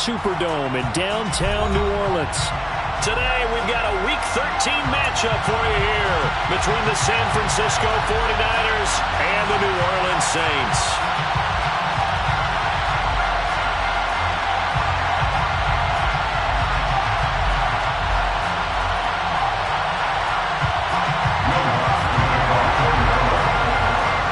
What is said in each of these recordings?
Superdome in downtown New Orleans. Today, we've got a Week 13 matchup for you here between the San Francisco 49ers and the New Orleans Saints.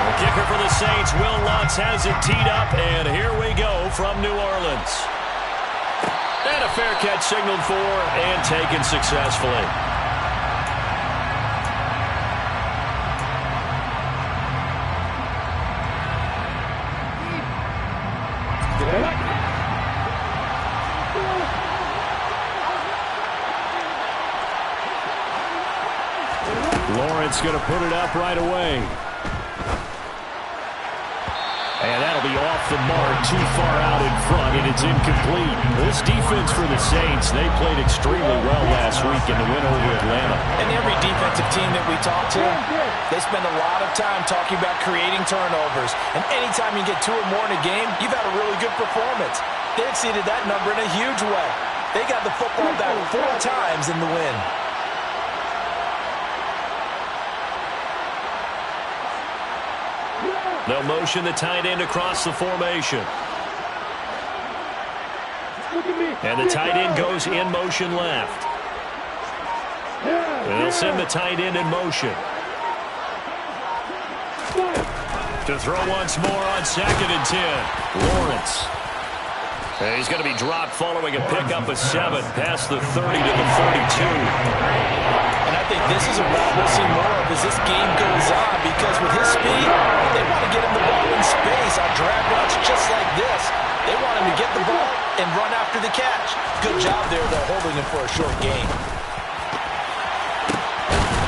The kicker for the Saints, Will Lutz, has it teed up, and here we go from New Orleans. And a fair catch signaled for and taken successfully. Lawrence going to put it up right away. And that'll be off the mark, too far out in front, and it's incomplete. This defense for the Saints, they played extremely well last week in the win over Atlanta. And every defensive team that we talk to, they spend a lot of time talking about creating turnovers. And anytime you get 2 or more in a game, you've had a really good performance. They exceeded that number in a huge way. They got the football back 4 times in the win. They'll motion the tight end across the formation. And the tight end goes in motion left. They'll send the tight end in motion. To throw once more on 2nd and 10. Lawrence. And he's going to be dropped following a pickup of 7 past the 30 to the 32. And I think this is a route we'll see more of as this game goes on, because with his speed, they want to get him the ball in space on drag routes just like this. They want him to get the ball and run after the catch. Good job there, though, holding him for a short gain.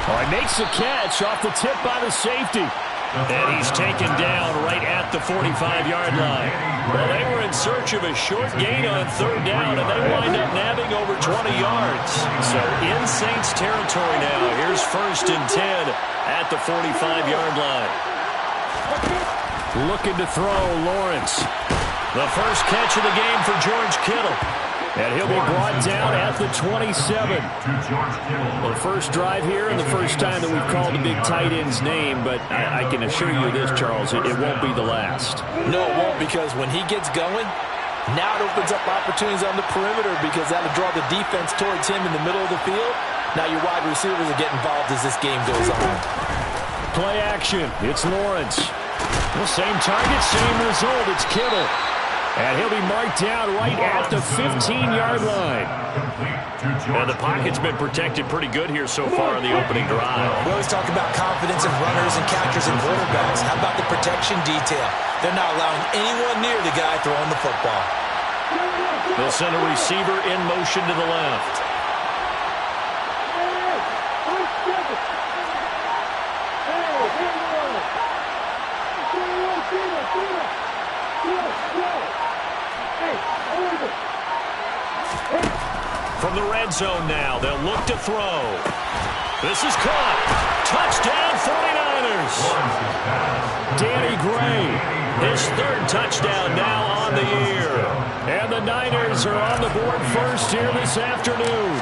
All right, makes the catch off the tip by the safety. And he's taken down right at the 45-yard line. Well, they were in search of a short gain on 3rd down, and they wind up nabbing over 20 yards. So in Saints territory now. Here's 1st and 10 at the 45-yard line. Looking to throw, Lawrence. The first catch of the game for George Kittle. And he'll be brought down at the 27. Well, the first drive here and the first time that we've called the big tight end's name, but I can assure you this, Charles, it won't be the last. No, it won't, because when he gets going, now it opens up opportunities on the perimeter, because that'll draw the defense towards him in the middle of the field. Now your wide receivers will get involved as this game goes on. Play action. It's Lawrence. The same target, same result. It's Kittle. And he'll be marked down right at the 15-yard line. And the pocket's been protected pretty good here so far in the opening drive. We always talk about confidence in runners and catchers and quarterbacks. How about the protection detail? They're not allowing anyone near the guy throwing the football. They'll send a receiver in motion to the left. From the red zone now, they'll look to throw. This is caught. Touchdown, 49ers. Danny Gray, his 3rd touchdown now on the year. And the Niners are on the board first here this afternoon.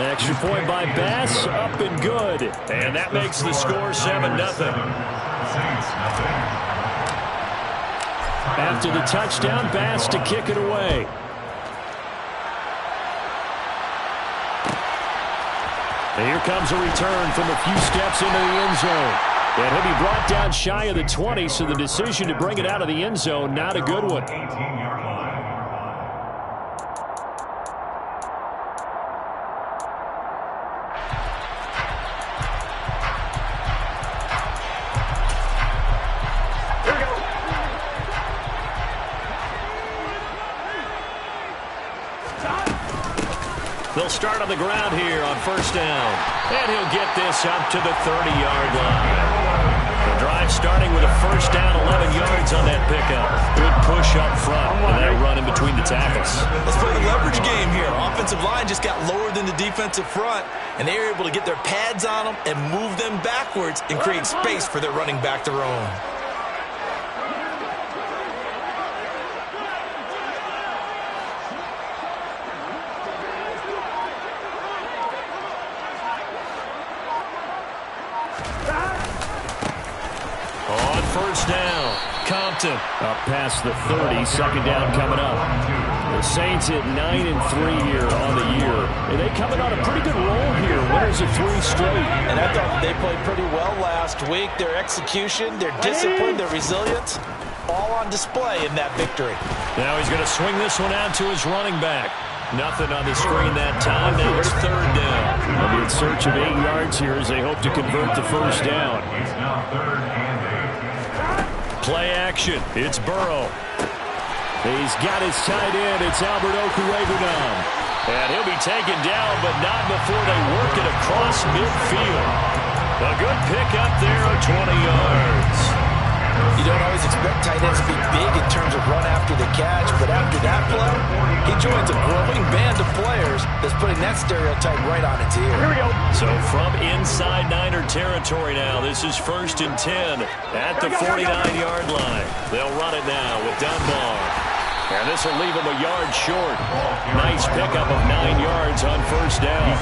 Extra point by Bass, up and good. And that makes the score 7-0. After the touchdown, Bass to kick it away. And here comes a return from a few steps into the end zone. And he'll be brought down shy of the 20, so the decision to bring it out of the end zone, not a good one. They'll start on the ground here on 1st down. And he'll get this up to the 30-yard line. The drive starting with a 1st down, 11 yards on that pickup. Good push up front, and that run in between the tackles. Let's play the leverage game here. Offensive line just got lower than the defensive front, and they were able to get their pads on them and move them backwards and create space for their running back to roam. first down. Compton up past the 30. Second down coming up. The Saints at 9-3 here on the year. And they coming on a pretty good roll here. Winners of 3 straight. And I thought they played pretty well last week. Their execution, their discipline, their resilience, all on display in that victory. Now he's going to swing this one out to his running back. Nothing on the screen that time. Now it's third down. They'll be in search of 8 yards here as they hope to convert the first down. Play action. It's Burrow. He's got his tight end. It's Albert Okwuegbunam. And he'll be taken down, but not before they work it across midfield. A good pick up there of 20 yards. You don't always expect tight ends to be big in terms of run after the catch, but after that play, he joins a growing band of players that's putting that stereotype right on its ear. Here we go. So from inside Niner territory now, this is 1st and 10 at the 49-yard line. They'll run it now with Dunbar. And this will leave him a yard short. Nice pickup of 9 yards on first down.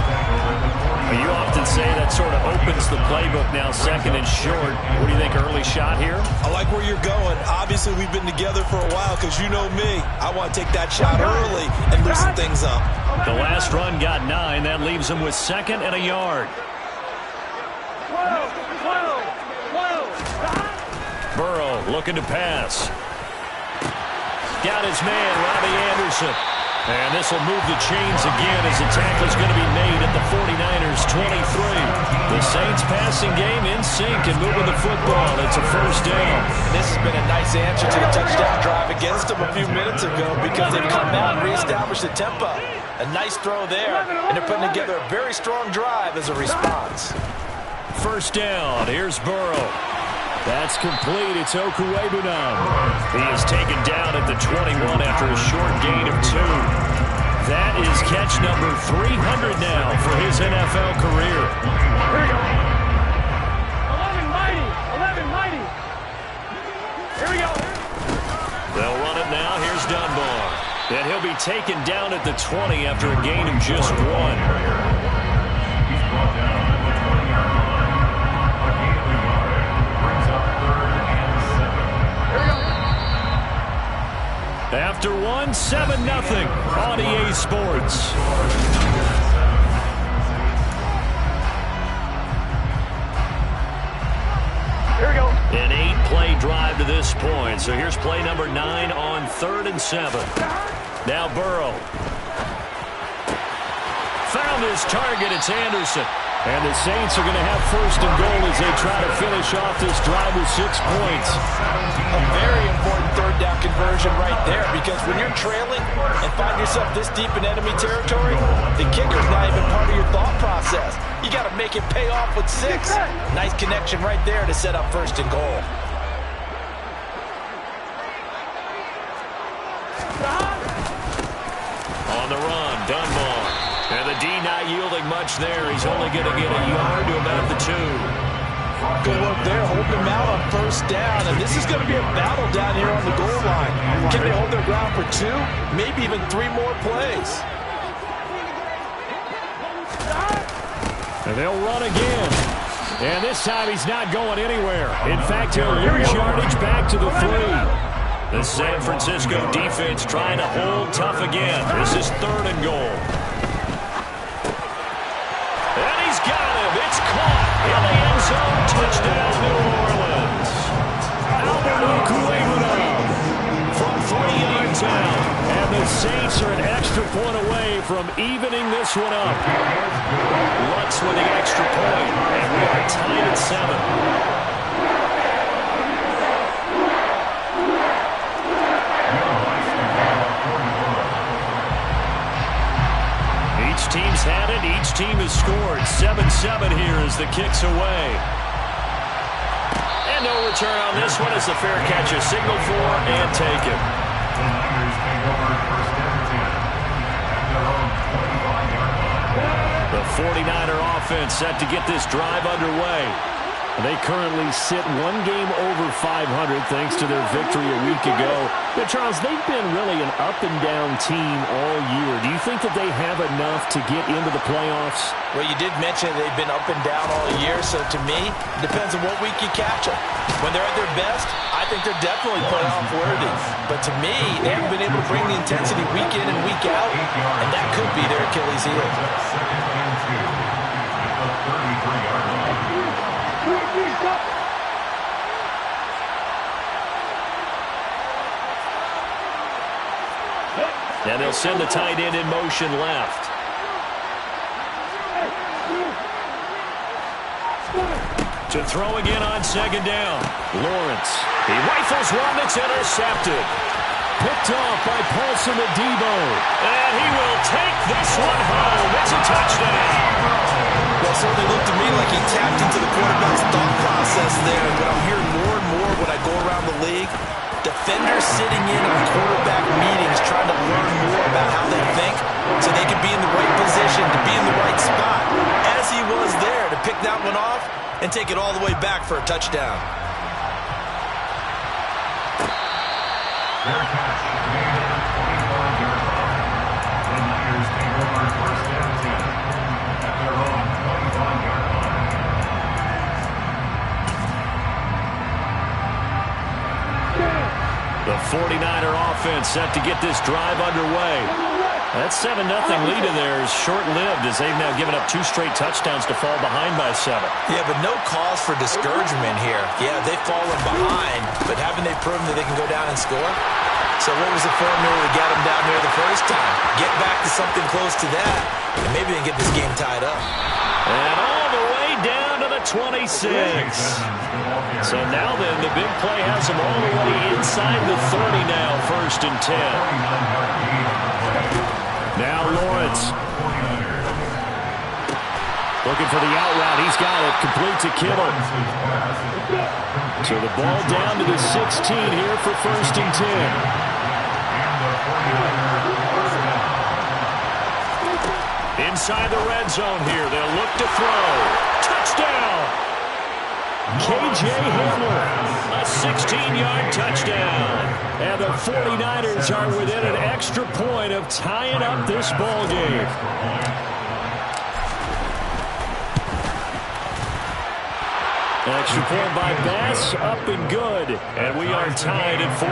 You often say that sort of opens the playbook now, 2nd and short. What do you think, early shot here? I like where you're going. Obviously, we've been together for a while because you know me. I want to take that shot early and loosen things up. The last run got 9. That leaves him with 2nd and a yard. Burrow looking to pass. Got his man, Robbie Anderson. And this will move the chains again as the tackle is going to be made at the 49ers' 23. The Saints passing game in sync and moving the football. It's a first down. This has been a nice answer to the touchdown drive against them a few minutes ago because they've come out and reestablished the tempo. A nice throw there, and they're putting together a very strong drive as a response. First down. Here's Burrow. That's complete. It's Okwuegbunam. He is taken down at the 21 after a short gain of 2. That is catch number 300 now for his NFL career. Here we go. 11 mighty. 11 mighty. Here we go. They'll run it now. Here's Dunbar. And he'll be taken down at the 20 after a gain of just 1. After 1, 7-0 on EA Sports. Here we go. An 8-play drive to this point. So here's play number 9 on 3rd and 7. Now Burrow. Found his target. It's Anderson. And the Saints are going to have 1st and goal as they try to finish off this drive with 6 points. A very important third down conversion right there because when you're trailing and find yourself this deep in enemy territory, the kicker's not even part of your thought process. You got to make it pay off with 6. Nice connection right there to set up 1st and goal. On the run, Dunbar. And the D not yielding much there. He's only going to get a yard to about the 2. Good work there, holding them out on 1st down. And this is going to be a battle down here on the goal line. Can they hold their ground for 2, maybe even 3 more plays? And they'll run again. And this time he's not going anywhere. In fact, he'll lose yardage back to the 3. The San Francisco defense trying to hold tough again. This is 3rd and goal. And he's got him. It's caught in the end zone. Touchdown, New Orleans. Albert Okwuegbunam from 3 yards out. And the Saints are an extra point away from evening this one up. Lutz with the extra point. And we are tied at 7. Each team's had it. Each team has scored. 7-7 here as the kick's away. And no return on this one as the fair catch is signaled for and taken. The 49er offense set to get this drive underway. They currently sit one game over 500 thanks to their victory a week ago. But Charles, they've been really an up-and-down team all year. Do you think that they have enough to get into the playoffs? Well, you did mention they've been up and down all year, so to me, it depends on what week you catch them. When they're at their best, I think they're definitely playoff worthy. But to me, they haven't been able to bring the intensity week in and week out, and that could be their Achilles heel. And they'll send the tight end in motion left. To throw again on second down. Lawrence. He rifles one that's intercepted. Picked off by Paulson Adebo. And he will take this one home. It's a touchdown. Well, it certainly looked to me like he tapped into the quarterback's thought process there. But I'm hearing more and more when I go around the league, defenders sitting in on quarterback meetings trying to learn more about how they think so they can be in the right position to be in the right spot, as he was there to pick that one off and take it all the way back for a touchdown. The 49er offense set to get this drive underway. That 7-0 lead of theirs short-lived as they've now given up 2 straight touchdowns to fall behind by 7. Yeah, but no cause for discouragement here. Yeah, they've fallen behind, but haven't they proven that they can go down and score? So what was the formula to get them down there the first time? Get back to something close to that, and maybe they can get this game tied up. And all the way down to the 26. So now then, the big play has them all the way inside the 30 now, 1st and 10. Now Lawrence. Looking for the out route. He's got it. Complete to Kittle. So the ball down to the 16 here for 1st and 10. Inside the red zone here. They'll look to throw. Touchdown! K.J. Hamler, a 16-yard touchdown. And the 49ers are within an extra point of tying up this ball game. Extra point by Bass, up and good. And we are tied at 14.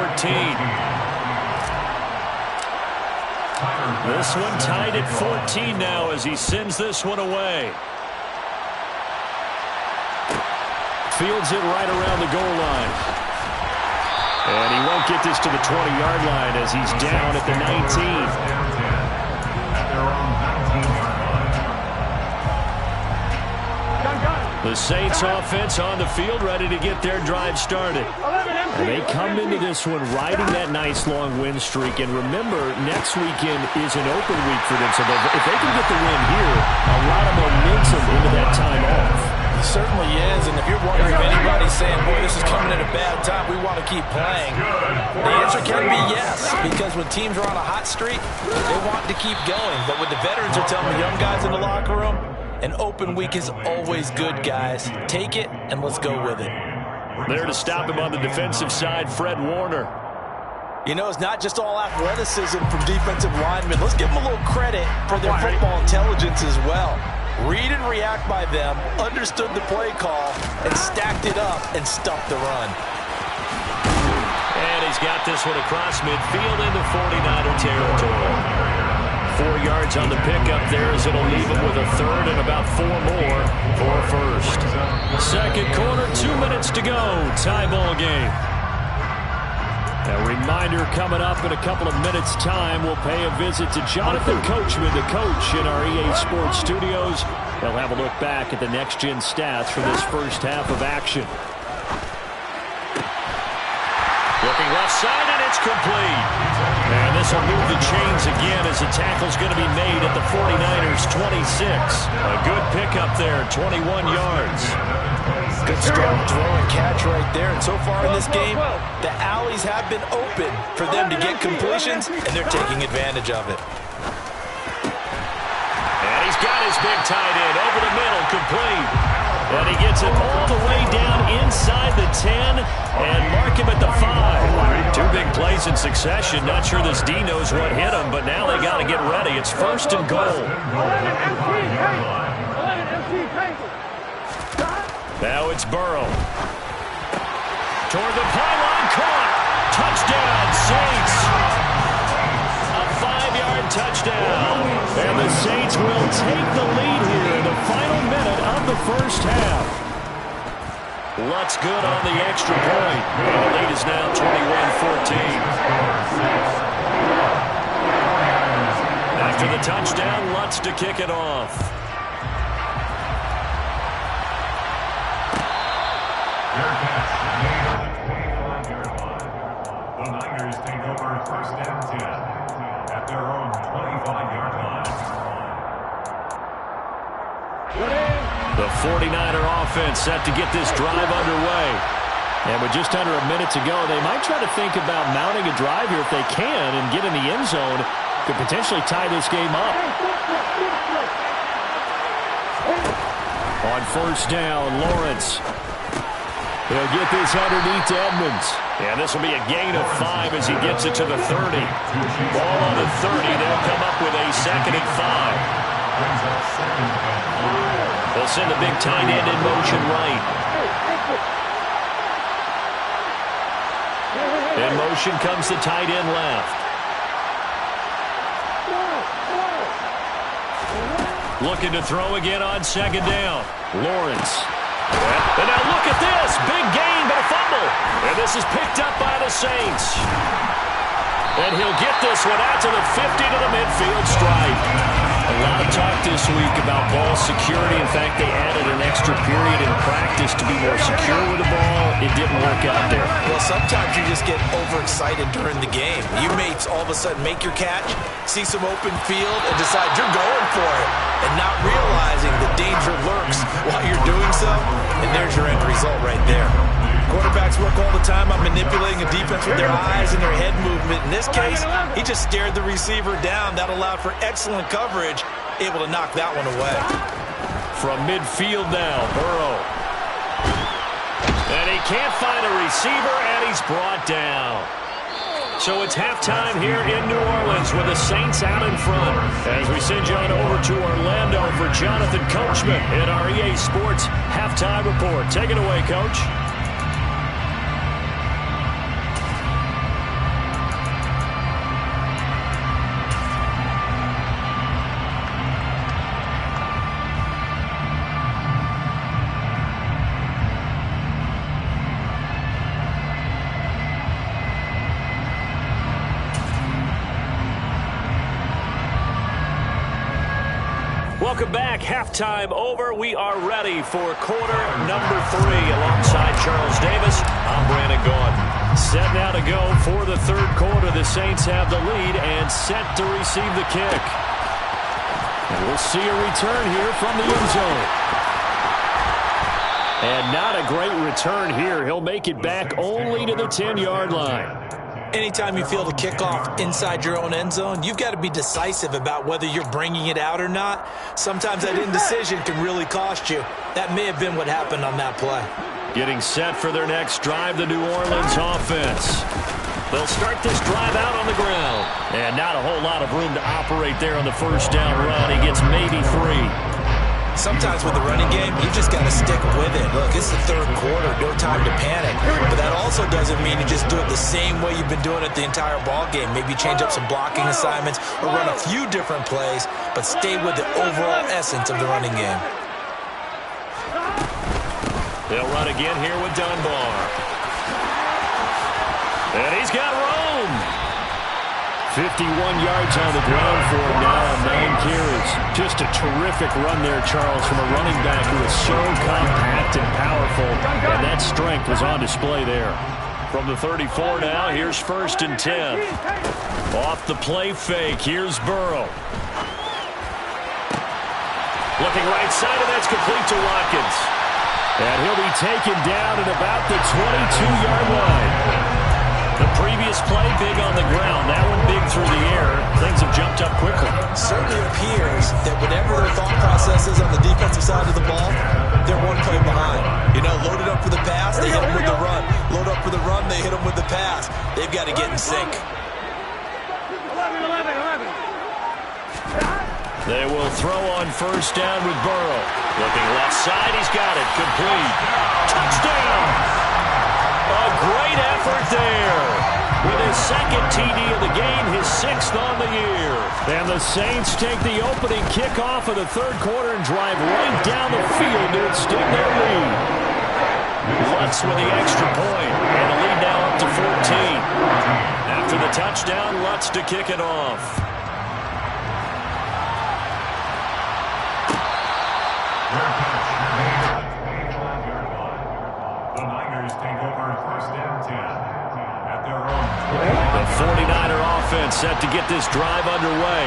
This one tied at 14 now as he sends this one away. Fields it right around the goal line. And he won't get this to the 20-yard line as he's down at the 19. The Saints offense on the field ready to get their drive started. And they come into this one riding that nice long win streak. And remember, next weekend is an open week for them. So if they can get the win here, a lot of momentum into that time off. It certainly is. And if you're wondering if anybody's saying, boy, this is coming at a bad time, we want to keep playing, the answer can be yes. Because when teams are on a hot streak, they want to keep going. But what the veterans are telling the young guys in the locker room, an open week is always good, guys. Take it, and let's go with it. There to stop him on the defensive side, Fred Warner. You know, it's not just all athleticism from defensive linemen. Let's give them a little credit for their football intelligence as well. Read and react by them, understood the play call, and stacked it up and stuffed the run. And he's got this one across midfield into 49er territory. 4 yards on the pickup there as it'll leave him with a third and about 4 more for first. Second quarter, 2 minutes to go. Tie ball game. A reminder coming up in a couple of minutes' time. We'll pay a visit to Jonathan Coachman, the coach in our EA Sports studios. They'll have a look back at the next-gen stats for this first half of action. Looking left side, and it's complete. And this will move the chains again as the tackle's going to be made at the 49ers' 26. A good pickup there, 21 yards. Good strong throw and catch right there. And so far in this game, the alleys have been open for them to get completions, and they're taking advantage of it. And he's got his big tight end over the middle, complete. And he gets it all the way down inside the 10 and mark him at the 5. Two big plays in succession. Not sure this D knows what hit him, but now they got to get ready. It's first and goal. Now it's Burrow. Toward the pylon, caught. Touchdown, Saints. A 5-yard touchdown. And the Saints will take the lead here in the final minute of the first half. Lutz good on the extra point. And the lead is now 21-14. After the touchdown, Lutz to kick it off. The Niners take over first and 10 at their own 25-yard line. The 49er offense set to get this drive underway. And with just under a minute to go, they might try to think about mounting a drive here if they can and get in the end zone. Could potentially tie this game up. On first down, Lawrence. He'll get this underneath to Edmonds. And this will be a gain of 5 as he gets it to the 30. Ball on the 30. They'll come up with a 2nd and 5. They'll send a big tight end in motion right. In motion comes the tight end left. Looking to throw again on 2nd down. Lawrence. And now look at this. Big gain, but a fumble. And this is picked up by the Saints. And he'll get this one out to the 50 to the midfield stripe. A lot of talk this week about ball security. In fact, they added an extra period in practice to be more secure with the ball. It didn't work out there. Well, sometimes you just get overexcited during the game. You may all of a sudden make your catch, see some open field, and decide you're going for it, and not realizing the danger lurks while you're doing so, and there's your end result right there. Quarterbacks work all the time on manipulating a defense with their eyes and their head movement. In this case, he just stared the receiver down. That allowed for excellent coverage, able to knock that one away. From midfield now, Burrow. And he can't find a receiver, and he's brought down. So it's halftime here in New Orleans with the Saints out in front. As we send you on over to Orlando for Jonathan Coachman in our EA Sports Halftime Report. Take it away, Coach. Welcome back. Halftime over. We are ready for quarter number 3. Alongside Charles Davis, I'm Brandon Gaudin. Set now to go for the third quarter. The Saints have the lead and set to receive the kick. And we'll see a return here from the end zone. And not a great return here. He'll make it back only to the 10-yard line. Anytime you feel the kickoff inside your own end zone, you've got to be decisive about whether you're bringing it out or not. Sometimes that indecision can really cost you. That may have been what happened on that play. Getting set for their next drive, the New Orleans offense. They'll start this drive out on the ground. And not a whole lot of room to operate there on the first down run. He gets maybe 3. Sometimes with the running game, you just got to stick with it. Look, it's the third quarter, no time to panic. But that also doesn't mean you just do it the same way you've been doing it the entire ball game. Maybe change up some blocking assignments or run a few different plays, but stay with the overall essence of the running game. They'll run again here with Dunbar. And he's got Rome. 51 yards on the ground for him now on 9 carries. Just a terrific run there, Charles, from a running back who is so compact and powerful, and that strength was on display there. From the 34 now, here's 1st and 10. Off the play fake, here's Burrow. Looking right side, and that's complete to Watkins. And he'll be taken down at about the 22-yard line. The previous play, big on the ground. That one big through the air. Things have jumped up quickly. Certainly appears that whatever their thought process is on the defensive side of the ball, they're one play behind. You know, loaded up for the pass, they hit them with the run. Load up for the run, they hit them with the pass. They've got to get in sync. 11. They will throw on first down with Burrow. Looking left side, he's got it. Complete. Touchdown! A great effort there. With his second TD of the game, his 6th on the year. And the Saints take the opening kickoff of the third quarter and drive right down the field to extend their lead. Lutz with the extra point, and the lead now up to 14. After the touchdown, Lutz to kick it off. The Niners take over first down 10 at their own. The 49er offense set to get this drive underway.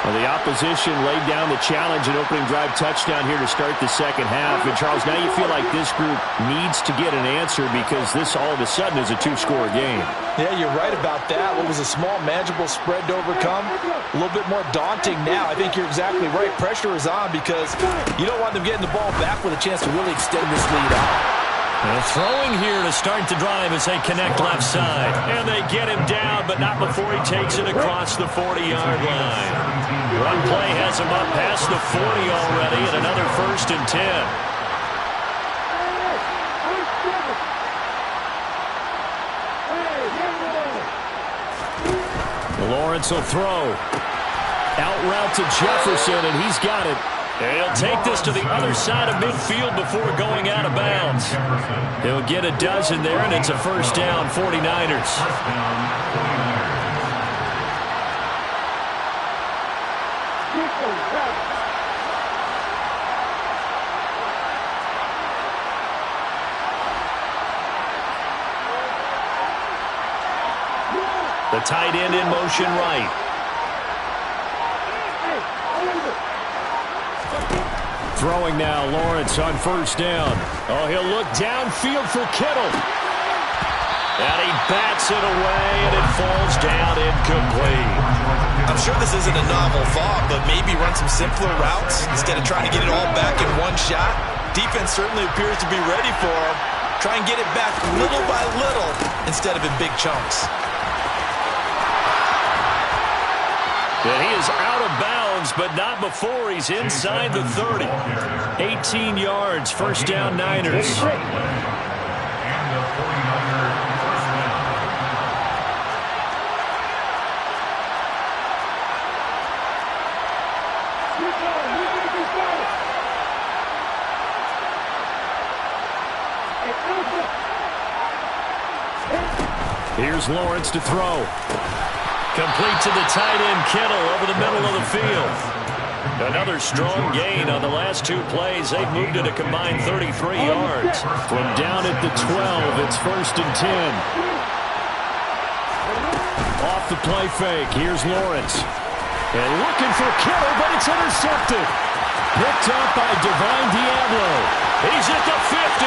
Well, the opposition laid down the challenge and opening drive touchdown here to start the second half. And, Charles, now you feel like this group needs to get an answer because this all of a sudden is a 2-score game. Yeah, you're right about that. What was a small, manageable spread to overcome, a little bit more daunting now. I think you're exactly right. Pressure is on because you don't want them getting the ball back with a chance to really extend this lead out. And throwing here to start the drive as they connect left side. And they get him down, but not before he takes it across the 40-yard line. One play has him up past the 40 already, and another 1st and 10. Lawrence will throw. Out route to Jefferson, and he's got it. And he'll take this to the other side of midfield before going out of bounds. He'll get a dozen there, and it's a first down, 49ers. The tight end in motion right. Throwing now, Lawrence on first down. Oh, he'll look downfield for Kittle. And he bats it away, and it falls down incomplete. I'm sure this isn't a novel thought, but maybe run some simpler routes instead of trying to get it all back in one shot. Defense certainly appears to be ready for him. Try and get it back little by little instead of in big chunks. And he is out of bounds, but not before he's inside the 30. 18 yards, first down, Niners. And the 49er first down. Here's Lawrence to throw. Complete to the tight end, Kittle, over the middle of the field. Another strong gain on the last 2 plays. They've moved it a combined 33 yards. From down at the 12, it's 1st and 10. Off the play fake, here's Lawrence. And looking for Kittle, but it's intercepted. Picked up by Divine Diablo. He's at the 50.